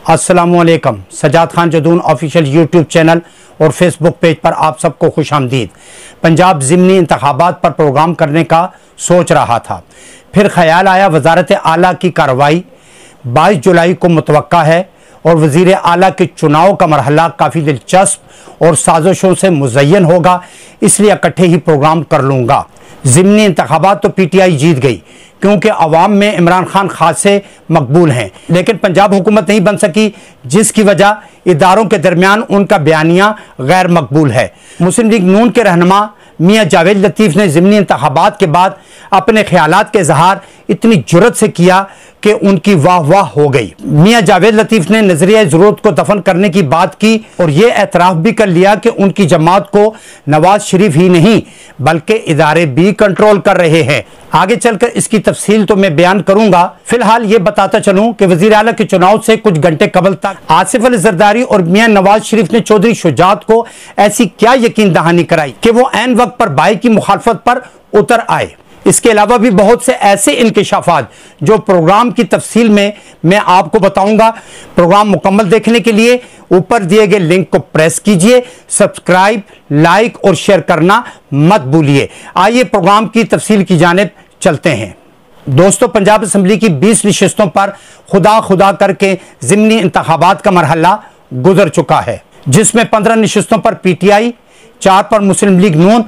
अस्सलामुअलैकुम। Sajjad Khan Jadoon official YouTube channel और Facebook page पर आप सबको खुश आमदीद। पंजाब ज़िमनी इंतखाबात पर प्रोग्राम करने का सोच रहा था, फिर ख्याल आया वजारत आला की कार्रवाई 22 जुलाई को मुतवक्का है और वज़ीर आला के चुनाव का मरहला काफ़ी दिलचस्प और साजिशों से मुज़य्यन होगा, इसलिए इकट्ठे ही प्रोग्राम कर लूँगा। ज़िमनी इंतखाबात तो PTI जीत गई क्योंकि अवाम में इमरान खान खासे मकबूल हैं, लेकिन पंजाब हुकूमत नहीं बन सकी, जिसकी वजह इदारों के दरमियान उनका बयानिया गैर मकबूल है। मुस्लिम लीग नून के रहनुमा मियाँ जावेद लतीफ़ ने ज़िमनी इंतखाबात के बाद अपने ख्यालात के इजहार इतनी जुर्रत से किया कि उनकी वाह वाह हो गई। मियाँ जावेद लतीफ़ ने नजरिया ज़रूरत को दफन करने की बात की और ये एतराफ़ भी कर लिया कि उनकी जमात को नवाज शरीफ ही नहीं बल्कि इदारे भी कंट्रोल कर रहे हैं। आगे चलकर इसकी तफसील तो मैं बयान करूंगा। फिलहाल ये बताता चलूं कि वज़ीर आला के चुनाव से कुछ घंटे कबल तक आसिफ अली जरदारी और मियाँ नवाज शरीफ ने चौधरी शुजात को ऐसी क्या यकीन दहानी कराई कि वो ऐन वक्त पर भाई की मुखालफत पर उतर आए। इसके अलावा भी बहुत से ऐसे इंकशाफात जो प्रोग्राम की तफसील में मैं आपको बताऊंगा। प्रोग्राम मुकम्मल देखने के लिए ऊपर दिए गए लिंक को प्रेस कीजिए, सब्सक्राइब, लाइक और शेयर करना मत भूलिए। आइए प्रोग्राम की तफसील की जानिब चलते हैं। दोस्तों, पंजाब असम्बली की 20 नशिस्तों पर खुदा खुदा करके ज़िमनी इंतखाबात का मरहला गुजर चुका है, जिसमें 15 नशिस्तों पर PTI, 4 पर मुस्लिम लीग नून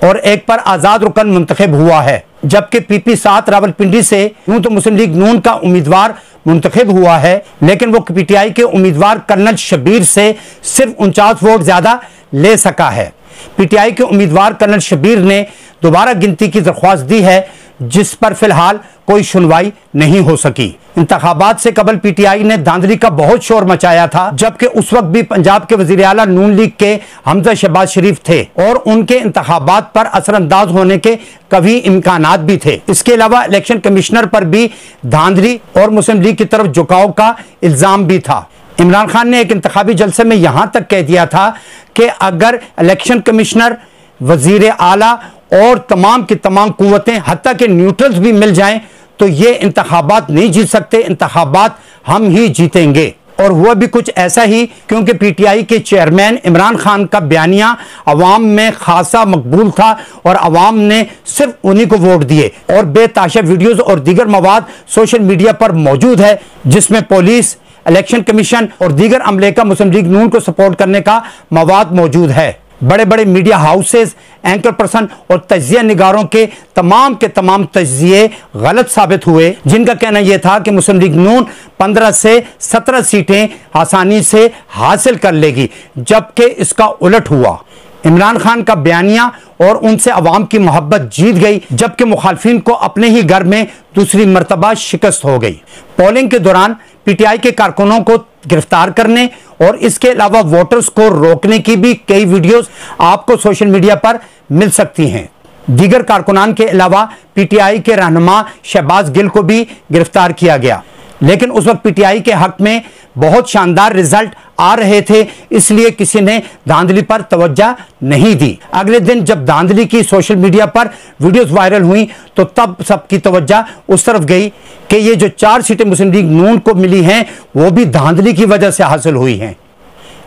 और 1 पर आज़ाद रुकन मुंतखब हुआ है, जबकि PP 7 रावलपिंडी से यूं तो मुस्लिम लीग नून का उम्मीदवार मुंतखब हुआ है, लेकिन वो PTI के उम्मीदवार कर्नल शबीर से सिर्फ 49 वोट ज्यादा ले सका है। PTI के उम्मीदवार कर्नल शबीर ने दोबारा गिनती की दरख्वास्त दी है, जिस पर फिलहाल कोई सुनवाई नहीं हो सकी। इंतखाबात से कबल PTI ने धांधली का बहुत शोर मचाया था, जबकि उस वक्त भी पंजाब के वज़ीर आला नून लीग के हमजा शहबाज शरीफ थे और उनके इंतखाबात पर असरअंदाज होने के कभी इम्कानात भी थे। इसके अलावा इलेक्शन कमिश्नर पर भी धांधली और मुस्लिम लीग की तरफ झुकाव का इल्जाम भी था। इमरान खान ने एक इंतखाबी जलसे में यहां तक कह दिया था कि अगर इलेक्शन कमिश्नर, वज़ीर आला और तमाम की तमाम कुव्वतें हत्ता के न्यूट्रल्स भी मिल जाएं तो ये इंतखाबात नहीं जीत सकते, इंतखाबात हम ही जीतेंगे। और हुआ भी कुछ ऐसा ही, क्योंकि PTI के चेयरमैन इमरान खान का बयानिया अवाम में खासा मकबूल था और अवाम ने सिर्फ उन्हीं को वोट दिए। और बेताशा वीडियोज और दीगर मवाद सोशल मीडिया पर मौजूद है, जिसमें पुलिस, इलेक्शन कमीशन और दीगर अमले का मुस्लिम लीग नून को सपोर्ट करने का मवाद मौजूद है। बड़े बड़े मीडिया हाउसेस, एंकर पर्सन और तज्जिया निगारों के तमाम तज्जिए गलत साबित हुए, जिनका कहना यह था कि मुस्लिम लीग नून 15 से 17 सीटें आसानी से हासिल कर लेगी, जबकि इसका उलट हुआ। इमरान खान का बयानिया और उनसे अवाम की मोहब्बत जीत गई, जबकि मुखालफिन को अपने ही घर में दूसरी मरतबा शिकस्त हो गई। पोलिंग के दौरान PTI के कारकुनों को गिरफ्तार करने और इसके अलावा वोटर्स को रोकने की भी कई वीडियोस आपको सोशल मीडिया पर मिल सकती हैं। दीगर कारकुनान के अलावा PTI के रहनुमा शहबाज गिल को भी गिरफ्तार किया गया, लेकिन उस वक्त PTI के हक में बहुत शानदार रिजल्ट आ रहे थे, इसलिए किसी ने धांधली पर तवज्जो नहीं दी। अगले दिन जब धांधली की सोशल मीडिया पर वीडियोस वायरल हुई तो तब सबकी तवज्जो उस तरफ गई कि ये जो 4 सीटें मुस्लिम लीग नून को मिली हैं वो भी धांधली की वजह से हासिल हुई हैं।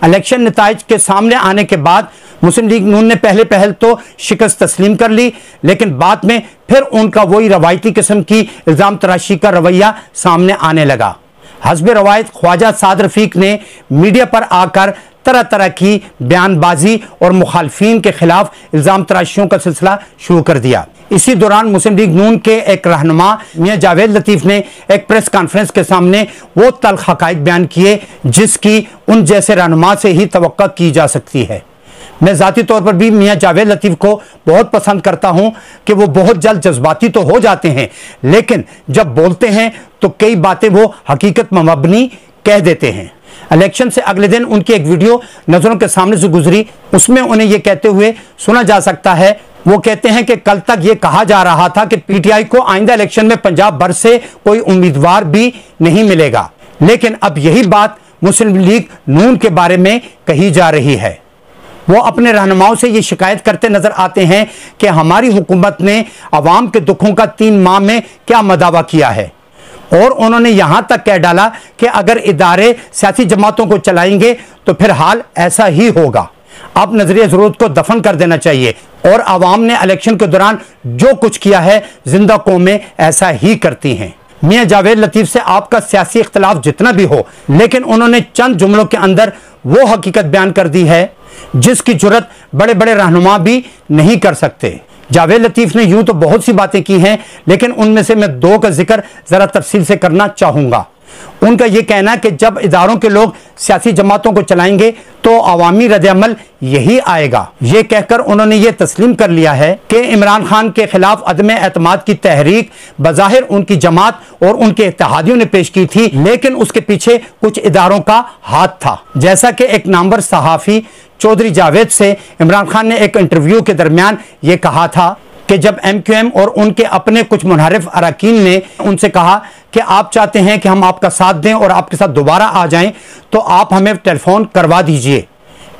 इलेक्शन नताइज के सामने आने के बाद मुस्लिम लीग नून ने पहल तो शिकस्त तस्लीम कर ली, लेकिन बाद में फिर उनका वही रवायती किस्म की इल्जाम तराशी का रवैया सामने आने लगा। हस्ब रवायत ख्वाजा साद रफीक ने मीडिया पर आकर तरह तरह की बयानबाजी और मुखालफिन के खिलाफ इल्जाम तराशियों का सिलसिला शुरू कर दिया। इसी दौरान मुस्लिम लीग नून के एक रहनुमा मियाँ जावेद लतीफ़ ने एक प्रेस कॉन्फ्रेंस के सामने वो तल्ख हक़ाइक़ बयान किए जिसकी उन जैसे रहनुमा से ही तवक्को की जा सकती है। मैं ज़ाती तौर पर भी मियाँ जावेद लतीफ़ को बहुत पसंद करता हूँ कि वो बहुत जल्द जज्बाती तो हो जाते हैं, लेकिन जब बोलते हैं तो कई बातें वो हकीकत मबनी कह देते हैं। इलेक्शन से अगले दिन उनकी एक वीडियो नज़रों के सामने से गुजरी, उसमें उन्हें यह कहते हुए सुना जा सकता है। वो कहते हैं कि कल तक ये कहा जा रहा था कि PTI को आइंदा इलेक्शन में पंजाब भर से कोई उम्मीदवार भी नहीं मिलेगा, लेकिन अब यही बात मुस्लिम लीग नून के बारे में कही जा रही है। वो अपने रहनुमाओं से ये शिकायत करते नजर आते हैं कि हमारी हुकूमत ने अवाम के दुखों का 3 माह में क्या मदावा किया है। और उन्होंने यहां तक कह डाला कि अगर इदारे सियासी जमातों को चलाएंगे तो फिर हाल ऐसा ही होगा। अब नजरिया ज़रूरत को दफन कर देना चाहिए और आवाम ने इलेक्शन के दौरान जो कुछ किया है जिंदा कौमें ऐसा ही करती हैं। मियां जावेद लतीफ से आपका सियासी इख्तलाफ जितना भी हो, लेकिन उन्होंने चंद जुमलों के अंदर वो हकीकत बयान कर दी है जिसकी जुर्रत बड़े बड़े रहनुमा भी नहीं कर सकते। जावेद लतीफ ने यूं तो बहुत सी बातें की हैं, लेकिन उनमें से मैं दो का जिक्र जरा तफसील से करना चाहूंगा। उनका यह कहना कि जब इदारों के लोग सियासी जमातों को चलाएंगे तो अवामी रद्द-ए-अमल यही आएगा। यह कहकर उन्होंने यह तस्लीम कर लिया है कि इमरान खान के खिलाफ अदम एतमाद की तहरीक बज़ाहिर उनकी जमात और उनके इत्तेहादियों ने पेश की थी, लेकिन उसके पीछे कुछ इदारों का हाथ था। जैसा कि एक नामवर सहाफ़ी चौधरी जावेद से इमरान खान ने एक इंटरव्यू के दरमियान यह कहा था कि जब MQM और उनके अपने कुछ मुनहरिफ अरकान ने उनसे कहा कि आप चाहते हैं कि हम आपका साथ दें और आपके साथ दोबारा आ जाएं, तो आप हमें टेलीफोन करवा दीजिए,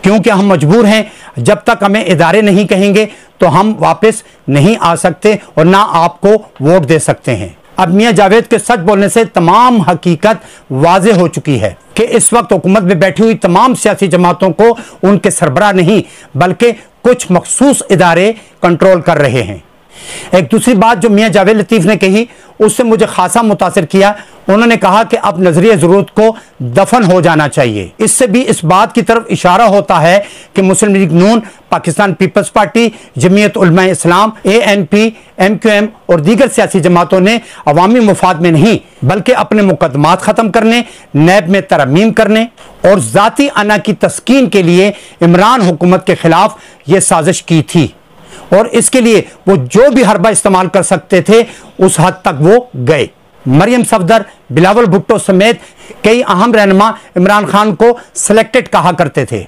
क्योंकि हम मजबूर हैं, जब तक हमें इदारे नहीं कहेंगे तो हम वापस नहीं आ सकते और ना आपको वोट दे सकते हैं। अब मियां जावेद के सच बोलने से तमाम हकीकत वाज़ेह हो चुकी है कि इस वक्त हुकूमत में बैठी हुई तमाम सियासी जमातों को उनके सरबराह नहीं बल्कि कुछ मखसूस इदारे कंट्रोल कर रहे हैं। एक दूसरी बात जो मियां जावेद लतीफ ने कही उससे मुझे खासा मुतासिर किया। उन्होंने कहा कि अब नजरिया ज़रूरत को दफन हो जाना चाहिए। इससे भी इस बात की तरफ इशारा होता है कि मुस्लिम लीग नून, पाकिस्तान पीपल्स पार्टी, जमीयत उलमा इस्लाम, ANP, MQM और दीगर सियासी जमातों ने अवामी मुफाद में नहीं बल्कि अपने मुकदमात ख़त्म करने, नैब में तरमीम करने और ज़ाती अना की तस्कीन के लिए इमरान हुकूमत के खिलाफ ये साजिश की थी और इसके लिए वो जो भी हरबा इस्तेमाल कर सकते थे उस हद तक वो गए। मरियम सफदर, बिलावल भुट्टो समेत कई अहम रहनुमा इमरान खान को सिलेक्टेड कहा करते थे।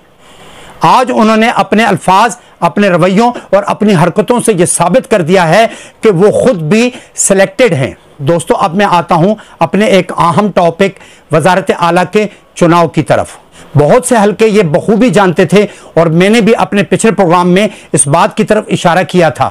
आज उन्होंने अपने अल्फाज, अपने रवैयों और अपनी हरकतों से यह साबित कर दिया है कि वो खुद भी सिलेक्टेड हैं। दोस्तों, अब मैं आता हूं अपने एक अहम टॉपिक वजारत आला के चुनाव की तरफ। बहुत से हल्के ये बखूबी जानते थे और मैंने भी अपने पिछले प्रोग्राम में इस बात की तरफ इशारा किया था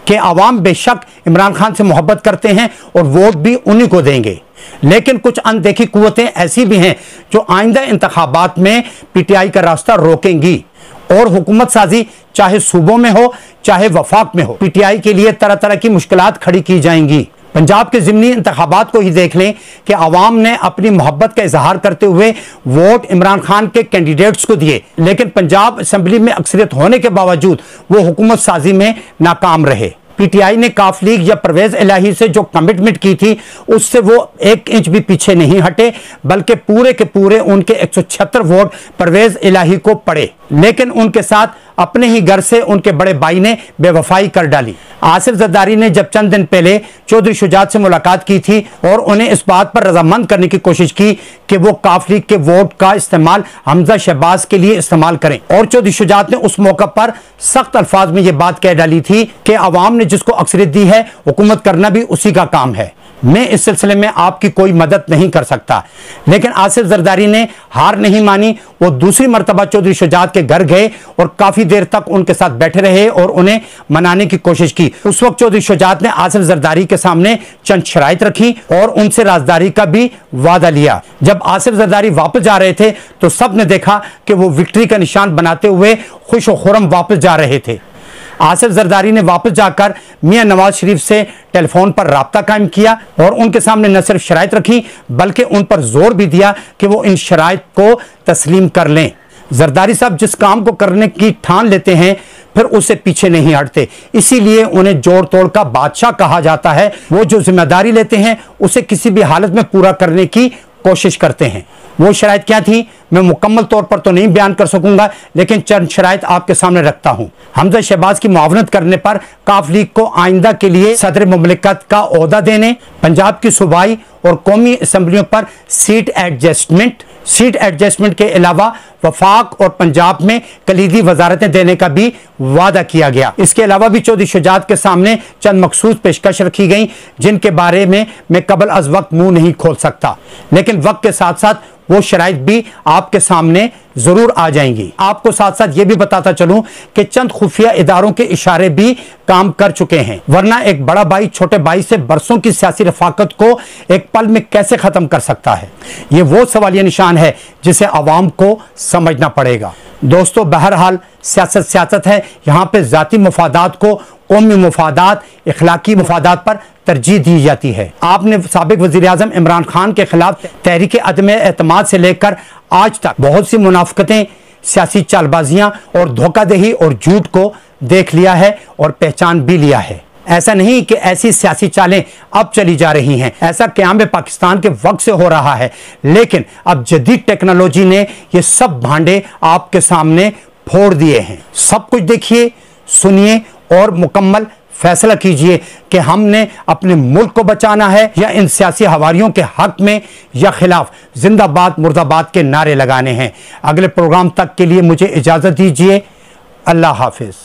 कि आवाम बेशक इमरान खान से मोहब्बत करते हैं और वोट भी उन्हीं को देंगे, लेकिन कुछ अनदेखी कुव्वतें ऐसी भी हैं जो आइंदा इंतखाबात में PTI का रास्ता रोकेंगी और हुकूमत साजी चाहे सूबों में हो चाहे वफाक में हो, PTI के लिए तरह तरह की मुश्किलात खड़ी की जाएंगी। पंजाब के ज़िमनी इंतखाबात को ही देख लें कि आवाम ने अपनी मोहब्बत का इजहार करते हुए वोट इमरान खान के कैंडिडेट्स को दिए, लेकिन पंजाब असम्बली में अक्सरियत होने के बावजूद वो हुकूमत साजी में नाकाम रहे। PTI ने काफ लीग या परवेज इलाही से जो कमिटमेंट की थी उससे वो 1 इंच भी पीछे नहीं हटे, बल्कि पूरे के पूरे उनके 176 वोट परवेज इलाही को पड़े, लेकिन उनके साथ अपने ही घर से उनके बड़े भाई ने बेवफाई कर डाली। आसिफ जरदारी ने जब चंद दिन पहले चौधरी शुजात से मुलाकात की थी और उन्हें इस बात पर रजामंद करने की कोशिश की कि वो काफ लीग के वोट का इस्तेमाल हमजा शहबाज के लिए इस्तेमाल करें, और चौधरी शुजात ने उस मौका पर सख्त अल्फाज में ये बात कह डाली थी कि अवाम ने जिसको अक्सरियत दी है हुकूमत करना भी उसी का काम है। मैं इस सिलसिले में आपकी कोई मदद नहीं कर सकता, लेकिन आसिफ जरदारी ने हार नहीं मानी। वो दूसरी मरतबा चौधरी शुजात के घर गए और काफी देर तक उनके साथ बैठे रहे और उन्हें मनाने की कोशिश की। उस वक्त चौधरी शुजात ने आसिफ जरदारी के सामने चंद शराइत रखी और उनसे राजदारी का भी वादा लिया। जब आसिफ जरदारी वापस जा रहे थे तो सब ने देखा कि वो विक्ट्री का निशान बनाते हुए खुश और खुर्रम वापस जा रहे थे। आसिफ जरदारी ने वापस जाकर मियां नवाज शरीफ से टेलीफोन पर राब्ता कायम किया और उनके सामने न सिर्फ शराइत रखी बल्कि उन पर जोर भी दिया कि वो इन शराइत को तस्लीम कर लें। जरदारी साहब जिस काम को करने की ठान लेते हैं फिर उससे पीछे नहीं हटते, इसीलिए उन्हें जोड़ तोड़ का बादशाह कहा जाता है। वो जो जिम्मेदारी लेते हैं उसे किसी भी हालत में पूरा करने की कोशिश करते हैं। वो शराइत क्या थी मैं मुकम्मल तौर पर तो नहीं बयान कर सकूंगा, लेकिन चंद शराइत आपके सामने रखता हूं। हमजा शहबाज की मुआवनत करने पर काफ लीग को आइंदा के लिए सदर मुमलिकत का ओहदा देने, पंजाब की सूबाई और कौमी असम्बलियों पर सीट एडजस्टमेंट के अलावा वफाक और पंजाब में कलीदी वजारतें देने का भी वादा किया गया। इसके अलावा भी चौधरी शुजात के सामने चंद मखसूस पेशकश रखी गई जिनके बारे में मैं कबल अज वक्त मुंह नहीं खोल सकता, लेकिन वक्त के साथ साथ वो शराइत भी आपके सामने जरूर आ जाएंगी। आपको साथ साथ ये भी बताता चलूं कि चंद खुफिया इदारों के इशारे भी काम कर चुके हैं, वरना एक बड़ा भाई छोटे भाई से बरसों की सियासी रफाकत को एक पल में कैसे खत्म कर सकता है, ये वो सवालिया निशान है जिसे आवाम को समझना पड़ेगा। दोस्तों, बहरहाल सियासत सियासत है, यहाँ पे जाती मफादात को कौमी मफादात, इखलाकी मफादात पर तरजीह दी जाती है। आपने साबिक वज़ीर आज़म इमरान खान के खिलाफ तहरीक अदम एतमाद से लेकर आज तक बहुत सी मुनाफिकतें, सियासी चालबाजियां और धोखादही और झूठ को देख लिया है और पहचान भी लिया है। ऐसा नहीं कि ऐसी सियासी चालें अब चली जा रही हैं, ऐसा क़याम पाकिस्तान के वक्त से हो रहा है, लेकिन अब जदीद टेक्नोलॉजी ने ये सब भांडे आपके सामने फोड़ दिए हैं। सब कुछ देखिए, सुनिए और मुकम्मल फैसला कीजिए कि हमने अपने मुल्क को बचाना है या इन सियासी हवारियों के हक में या खिलाफ जिंदाबाद मुर्दाबाद के नारे लगाने हैं। अगले प्रोग्राम तक के लिए मुझे इजाज़त दीजिए। अल्लाह हाफिज़।